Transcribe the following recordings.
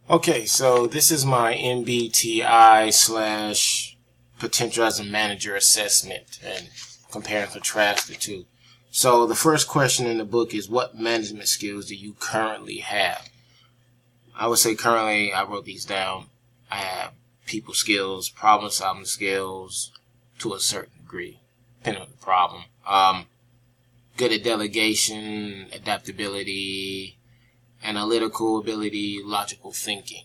Okay, so this is my MBTI slash potential as a manager assessment and compare and contrast the two. So the first question in the book is, what management skills do you currently have? I would say currently, I wrote these down. I have people skills, problem solving skills to a certain degree, depending on the problem. Good at delegation, adaptability, analytical ability, logical thinking,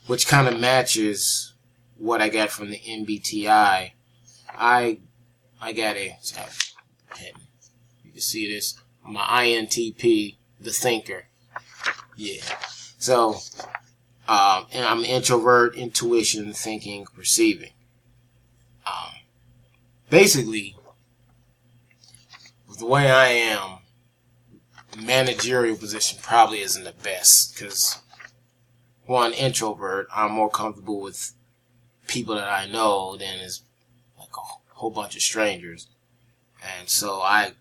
which kind of matches what I got from the MBTI. I got a, you can see this, my INTP, the thinker. Yeah. So, and I'm introvert, intuition, thinking, perceiving. Basically, with the way I am, managerial position probably isn't the best because, one, introvert, I'm more comfortable with people that I know than is like a whole bunch of strangers. And so I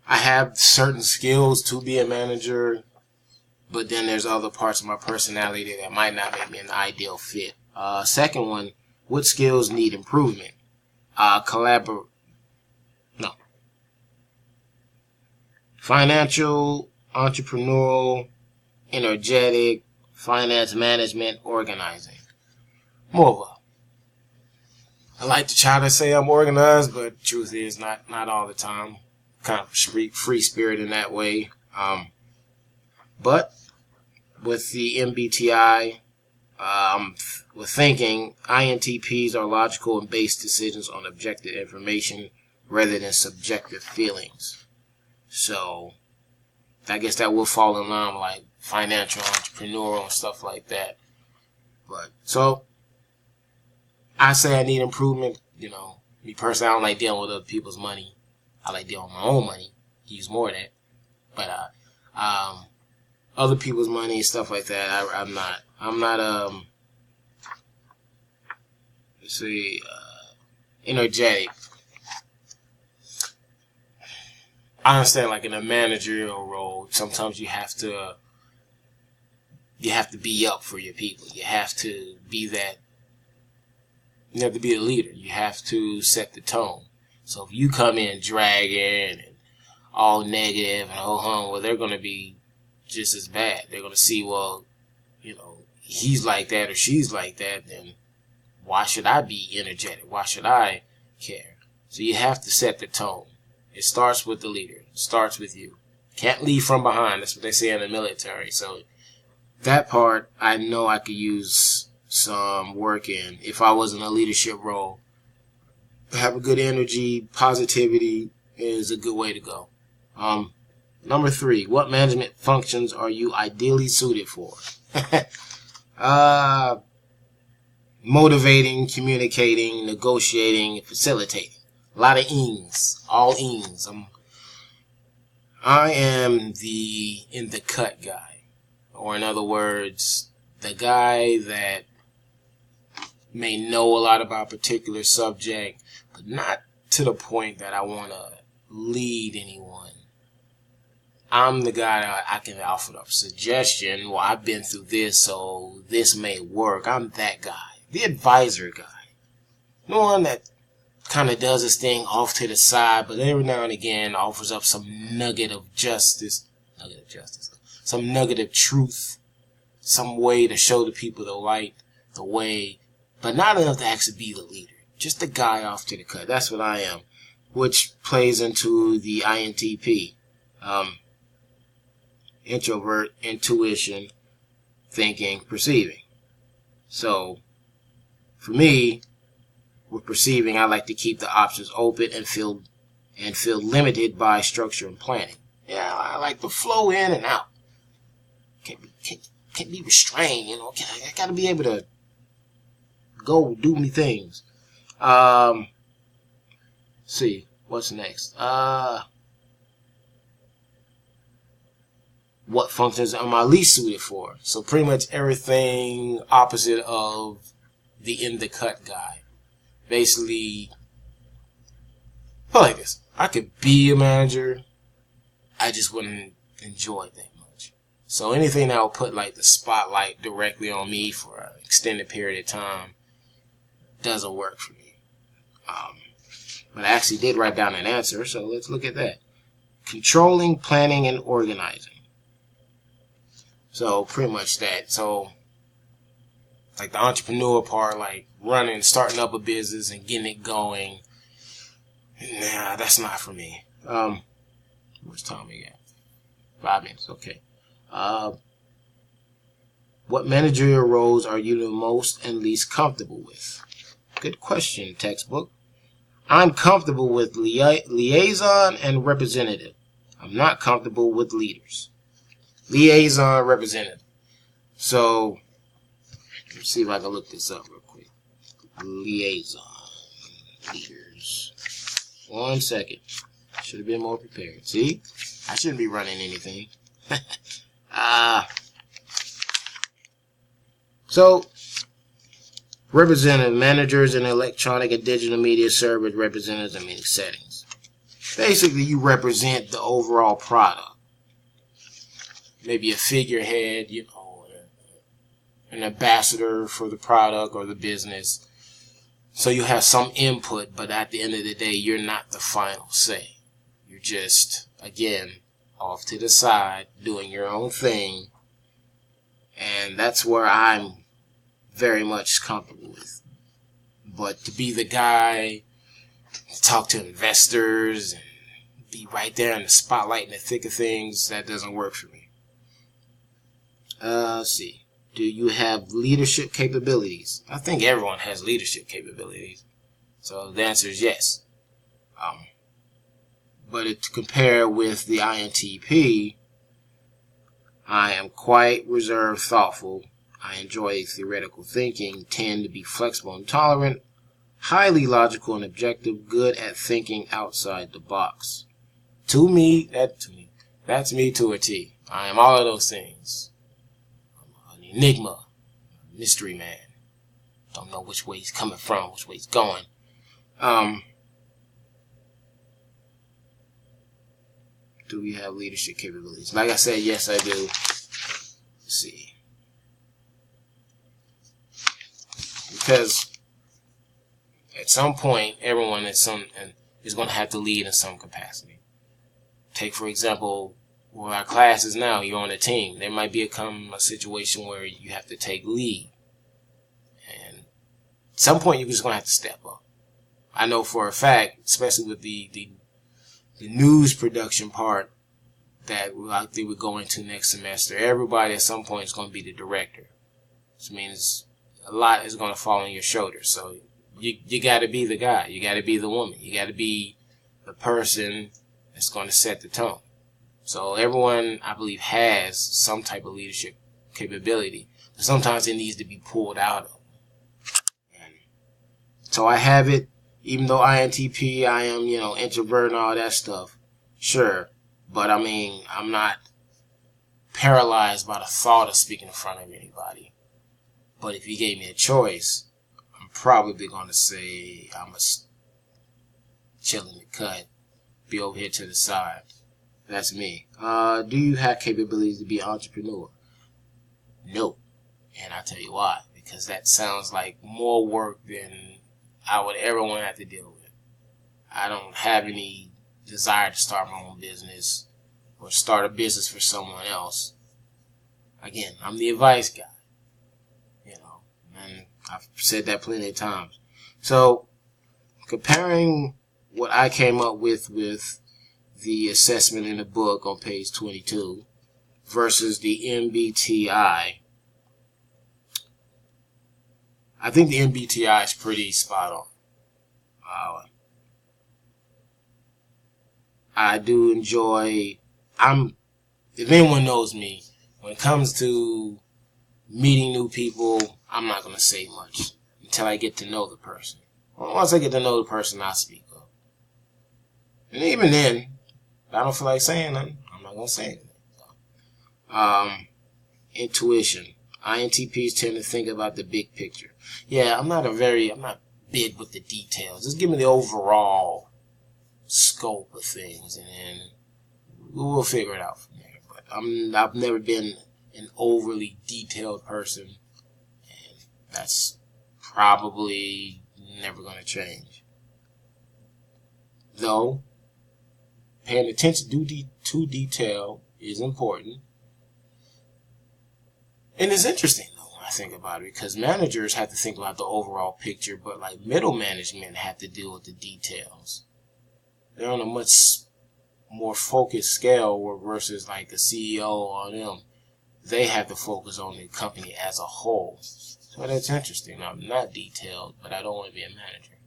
have certain skills to be a manager, but then there's other parts of my personality that might not make me an ideal fit. Second one, what skills need improvement? Financial, entrepreneurial, energetic, finance management, organizing. More of a, I like to try to say I'm organized, but truth is not all the time. Kind of free spirit in that way. But with the MBTI, with thinking, INTPs are logical and based decisions on objective information rather than subjective feelings. So, I guess that will fall in line with like financial, entrepreneurial, and stuff like that. But, so, I say I need improvement. You know, me personally, I don't like dealing with other people's money. I like dealing with my own money. Use more of that. But, other people's money, stuff like that, I'm not, energetic. I understand, like in a managerial role, sometimes you have to be up for your people. You have to be that. You have to be a leader. You have to set the tone. So if you come in dragging and all negative and well, they're going to be just as bad. They're going to see, well, you know, he's like that or she's like that. Then why should I be energetic? Why should I care? So you have to set the tone. It starts with the leader. It starts with you. Can't lead from behind. That's what they say in the military. So that part, I know I could use some work in. If I was in a leadership role, have a good energy, positivity is a good way to go. Number 3, what management functions are you ideally suited for? Motivating, communicating, negotiating, facilitating. A lot of ings, all ings. I am the in the cut guy, or in other words, the guy that may know a lot about a particular subject, but not to the point that I want to lead anyone. I'm the guy that I can offer up suggestion. Well, I've been through this, so this may work. I'm that guy, the advisor guy, the one that kind of does his thing off to the side, but every now and again offers up some nugget of justice, some nugget of truth, some way to show the people the light, the way, but not enough to actually be the leader. Just the guy off to the cut. That's what I am, which plays into the INTP. Introvert, intuition, thinking, perceiving. So, for me, with perceiving, I like to keep the options open and feel limited by structure and planning. Yeah, I like to flow in and out. Can't be restrained, you know. I gotta be able to go do me things. See, what's next? What functions am I least suited for? So pretty much everything opposite of the in the cut guy. Basically, put it like this. I could be a manager. I just wouldn't enjoy it that much. So anything that will put like the spotlight directly on me for an extended period of time doesn't work for me. But I actually did write down an answer, so let's look at that. Controlling, planning, and organizing. So pretty much that. So like the entrepreneur part, like running, starting up a business and getting it going. Nah, that's not for me. What's time we got? 5 minutes, okay. What managerial roles are you the most and least comfortable with? Good question, textbook. I'm comfortable with liaison and representative. I'm not comfortable with leaders. Liaison, representative. So, let's see if I can look this up real quick. Liaison, leaders. 1 second. Should have been more prepared. See? I shouldn't be running anything. So, representative, managers in electronic and digital media serve as representatives in many settings. Basically, you represent the overall product. Maybe a figurehead, an ambassador for the product or the business. So you have some input, but at the end of the day, you're not the final say. You're just, again, off to the side, doing your own thing. And that's where I'm very much comfortable with. But to be the guy, to talk to investors, and be right there in the spotlight in the thick of things, that doesn't work for me. Let's see. Do you have leadership capabilities? I think everyone has leadership capabilities. So the answer is yes. But to compare with the INTP, I am quite reserved, thoughtful. I enjoy theoretical thinking, tend to be flexible and tolerant, highly logical and objective, good at thinking outside the box. That's me to a T. I am all of those things. I'm an enigma, mystery man. Don't know which way he's coming from, which way he's going. Do we have leadership capabilities? Like I said, yes, I do. Let's see. Because at some point, everyone is going to have to lead in some capacity. Take, for example, where our class is now, you're on a team. There might become a situation where you have to take lead. And at some point, you're just going to have to step up. I know for a fact, especially with the news production part that we're going to next semester, everybody at some point is going to be the director. Which means a lot is going to fall on your shoulders. So you got to be the guy. You got to be the woman. You got to be the person that's going to set the tone. So everyone, I believe, has some type of leadership capability. But sometimes it needs to be pulled out of. And so I have it. Even though INTP, I am, introvert and all that stuff. Sure. But I mean, I'm not paralyzed by the thought of speaking in front of anybody. But if you gave me a choice, I'm probably going to say I'm a chill in the cut, be over here to the side. That's me. Do you have capabilities to be an entrepreneur? No. And I'll tell you why. Because that sounds like more work than I would ever want to have to deal with. I don't have any desire to start my own business or start a business for someone else. Again, I'm the advice guy. And I've said that plenty of times. So, comparing what I came up with the assessment in the book on page 22 versus the MBTI, I think the MBTI is pretty spot on. I do enjoy, if anyone knows me, when it comes to meeting new people, I'm not going to say much until I get to know the person. Once I get to know the person, I'll speak up. And even then, if I don't feel like saying nothing, I'm not going to say anything. Intuition. INTPs tend to think about the big picture. Yeah, I'm not big with the details. Just give me the overall scope of things, and then we'll figure it out from there. But I've never been an overly detailed person, and that's probably never going to change. Though, paying attention to detail is important. And it's interesting, though, when I think about it, because managers have to think about the overall picture, but like middle management have to deal with the details. They're on a much more focused scale versus like a CEO or them. They have to focus on the company as a whole. So that's interesting. I'm not detailed, but I don't want to be a manager.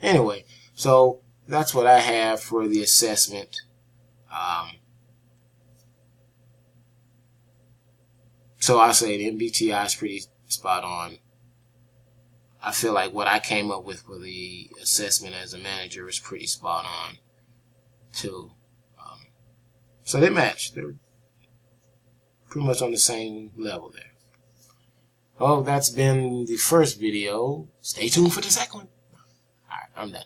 Anyway, so that's what I have for the assessment. So I say the MBTI is pretty spot on. I feel like what I came up with for the assessment as a manager is pretty spot on too. So they match. They're pretty much on the same level there. Well, that's been the first video. Stay tuned for the second one. Alright, I'm done.